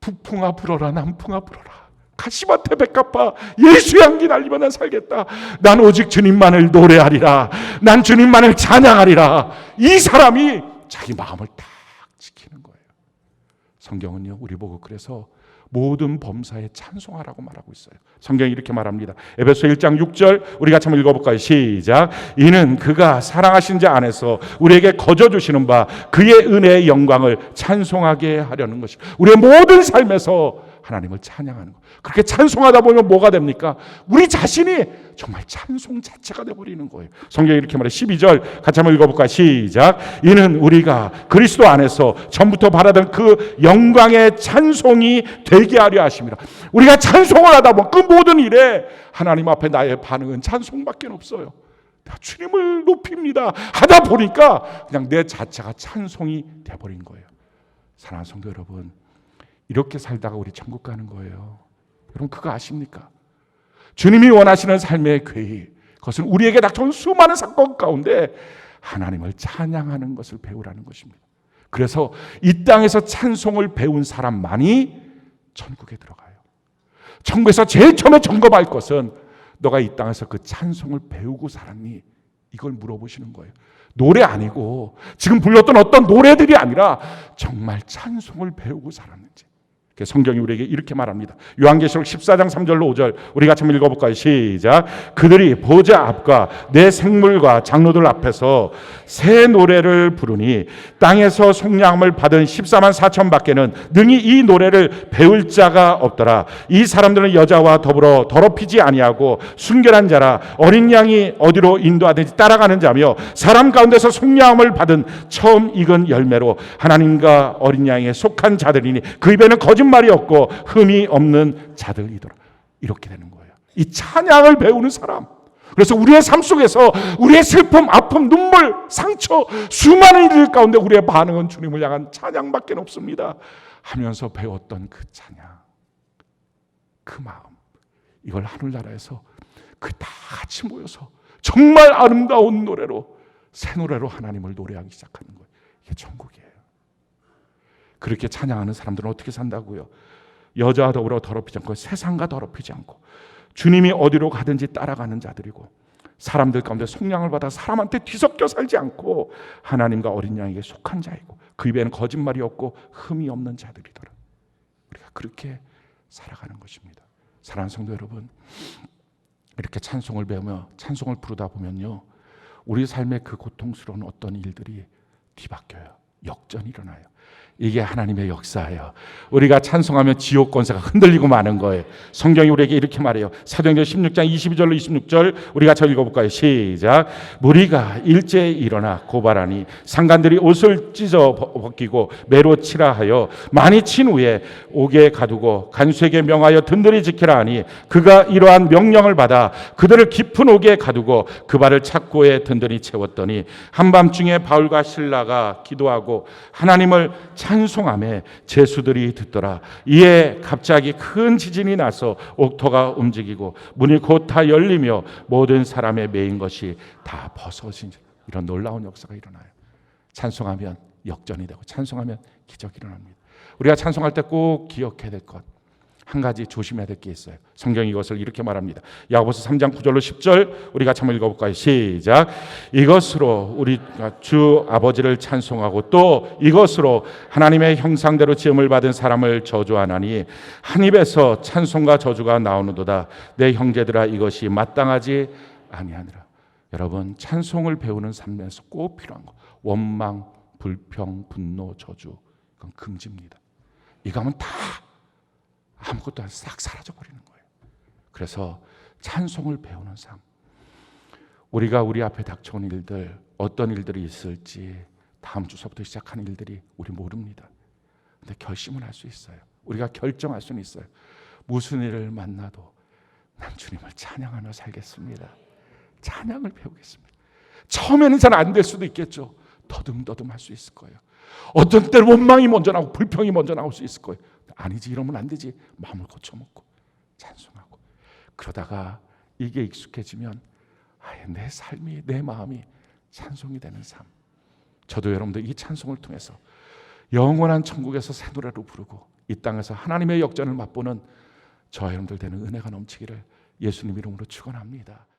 북풍아 불어라 남풍아 불어라 가시밭에 백합화 예수의 향기 날리며 난 살겠다. 난 오직 주님만을 노래하리라. 난 주님만을 찬양하리라. 이 사람이 자기 마음을 딱 지키는 거예요. 성경은요, 우리 보고 그래서 모든 범사에 찬송하라고 말하고 있어요. 성경이 이렇게 말합니다. 에베소 1장 6절 우리 같이 한번 읽어볼까요? 시작. 이는 그가 사랑하신 자 안에서 우리에게 거저 주시는 바 그의 은혜의 영광을 찬송하게 하려는 것입니다. 우리의 모든 삶에서 하나님을 찬양하는 것. 그렇게 찬송하다 보면 뭐가 됩니까? 우리 자신이 정말 찬송 자체가 되어버리는 거예요. 성경이 이렇게 말해요. 12절 같이 한번 읽어볼까요? 시작. 이는 우리가 그리스도 안에서 전부터 바라던 그 영광의 찬송이 되게 하려 하십니다. 우리가 찬송을 하다 보면 그 모든 일에 하나님 앞에 나의 반응은 찬송밖에 없어요. 내가 주님을 높입니다 하다 보니까 그냥 내 자체가 찬송이 되어버린 거예요. 사랑하는 성도 여러분, 이렇게 살다가 우리 천국 가는 거예요. 여러분 그거 아십니까? 주님이 원하시는 삶의 궤의, 그것은 우리에게 닥쳐온 수많은 사건 가운데 하나님을 찬양하는 것을 배우라는 것입니다. 그래서 이 땅에서 찬송을 배운 사람만이 천국에 들어가요. 천국에서 제일 처음에 점검할 것은 너가 이 땅에서 그 찬송을 배우고 살았니? 이걸 물어보시는 거예요. 노래 아니고 지금 불렀던 어떤 노래들이 아니라 정말 찬송을 배우고 살았는지. 성경이 우리에게 이렇게 말합니다. 요한계시록 14장 3절로 5절 우리 같이 한번 읽어볼까요? 시작. 그들이 보좌 앞과 내 생물과 장로들 앞에서 새 노래를 부르니 땅에서 속량함을 받은 14만 4천 밖에는 능히 이 노래를 배울 자가 없더라. 이 사람들은 여자와 더불어 더럽히지 아니하고 순결한 자라 어린 양이 어디로 인도하든지 따라가는 자며 사람 가운데서 속량함을 받은 처음 익은 열매로 하나님과 어린 양에 속한 자들이니 그 입에는 거짓말이 없고 흠이 없는 자들이더라. 이렇게 되는 거예요. 이 찬양을 배우는 사람. 그래서 우리의 삶 속에서 우리의 슬픔, 아픔, 눈물, 상처, 수많은 일들 가운데 우리의 반응은 주님을 향한 찬양밖에 없습니다. 하면서 배웠던 그 찬양, 그 마음, 이걸 하늘나라에서 그 다 같이 모여서 정말 아름다운 노래로, 새 노래로 하나님을 노래하기 시작하는 거예요. 이게 천국이에요. 그렇게 찬양하는 사람들은 어떻게 산다고요? 여자와 더불어 더럽히지 않고 세상과 더럽히지 않고 주님이 어디로 가든지 따라가는 자들이고 사람들 가운데 속량을 받아 사람한테 뒤섞여 살지 않고 하나님과 어린 양에게 속한 자이고 그 입에는 거짓말이 없고 흠이 없는 자들이더라. 우리가 그렇게 살아가는 것입니다. 사랑하는 성도 여러분, 이렇게 찬송을 배우며 찬송을 부르다 보면요, 우리 삶의 그 고통스러운 어떤 일들이 뒤바뀌어요. 역전이 일어나요. 이게 하나님의 역사예요. 우리가 찬송하면 지옥 권세가 흔들리고 마는 거예요. 성경이 우리에게 이렇게 말해요. 사도행전 16장 22절로 26절 우리가 저 읽어볼까요? 시작. 무리가 일제에 일어나 고발하니 상관들이 옷을 찢어 벗기고 매로 치라 하여 많이 친 후에 옥에 가두고 간수에게 명하여 든든히 지키라 하니 그가 이러한 명령을 받아 그들을 깊은 옥에 가두고 그 발을 착고에 든든히 채웠더니 한밤중에 바울과 실라가 기도하고 하나님을 찬송하며 제수들이 듣더라. 이에 갑자기 큰 지진이 나서 옥토가 움직이고 문이 곧 다 열리며 모든 사람의 매인 것이 다 벗어진. 이런 놀라운 역사가 일어나요. 찬송하면 역전이 되고 찬송하면 기적이 일어납니다. 우리가 찬송할 때 꼭 기억해야 될 것, 한 가지 조심해야 될 게 있어요. 성경이 이것을 이렇게 말합니다. 야고보서 3장 9절로 10절 우리 같이 한번 읽어볼까요? 시작. 이것으로 우리가 주 아버지를 찬송하고 또 이것으로 하나님의 형상대로 지음을 받은 사람을 저주하나니 한 입에서 찬송과 저주가 나오는도다. 내 형제들아 이것이 마땅하지 아니하니라. 여러분, 찬송을 배우는 삶에서 꼭 필요한 거, 원망, 불평, 분노, 저주, 그건 금지입니다. 이거 하면 다 아무것도 안 싹 사라져버리는 거예요. 그래서 찬송을 배우는 삶, 우리가 우리 앞에 닥쳐온 일들, 어떤 일들이 있을지 다음 주서부터 시작하는 일들이 우리 모릅니다. 근데 결심을 할 수 있어요. 우리가 결정할 수는 있어요. 무슨 일을 만나도 난 주님을 찬양하며 살겠습니다. 찬양을 배우겠습니다. 처음에는 잘 안 될 수도 있겠죠. 더듬더듬 할 수 있을 거예요. 어떤 때는 원망이 먼저 나오고 불평이 먼저 나올 수 있을 거예요. 아니지, 이러면 안 되지. 마음을 고쳐먹고 찬송하고 그러다가 이게 익숙해지면 내 삶이, 내 마음이 찬송이 되는 삶. 저도 여러분들 이 찬송을 통해서 영원한 천국에서 새 노래로 부르고 이 땅에서 하나님의 역전을 맛보는 저와 여러분들 되는 은혜가 넘치기를 예수님 이름으로 축원합니다.